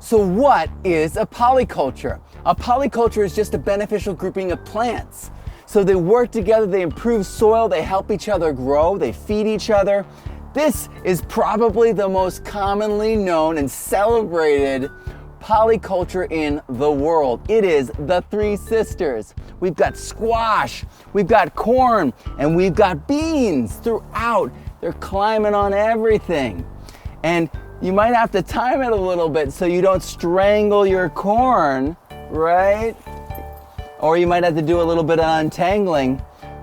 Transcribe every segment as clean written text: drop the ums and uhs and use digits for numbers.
So what is a polyculture? A polyculture is just a beneficial grouping of plants. So they work together, they improve soil, they help each other grow, they feed each other. This is probably the most commonly known and celebrated polyculture in the world. It is the Three Sisters. We've got squash, we've got corn, and we've got beans throughout. They're climbing on everything. And you might have to time it a little bit so you don't strangle your corn, right? Or you might have to do a little bit of untangling.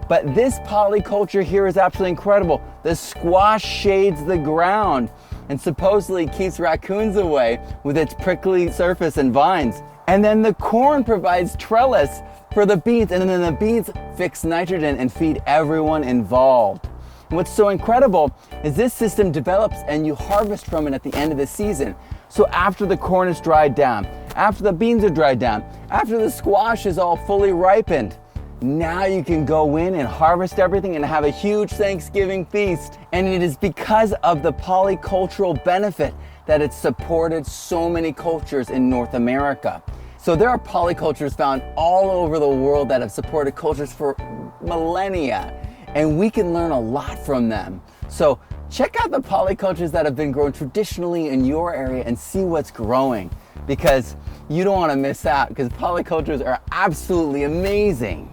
But this polyculture here is absolutely incredible. The squash shades the ground and supposedly keeps raccoons away with its prickly surface and vines. And then the corn provides trellis for the beans, and then the beans fix nitrogen and feed everyone involved. And what's so incredible is this system develops and you harvest from it at the end of the season. So after the corn is dried down, after the beans are dried down, after the squash is all fully ripened, now you can go in and harvest everything and have a huge Thanksgiving feast. And it is because of the polycultural benefit that it's supported so many cultures in North America. So there are polycultures found all over the world that have supported cultures for millennia, and we can learn a lot from them. So check out the polycultures that have been grown traditionally in your area and see what's growing, because you don't want to miss out, because polycultures are absolutely amazing.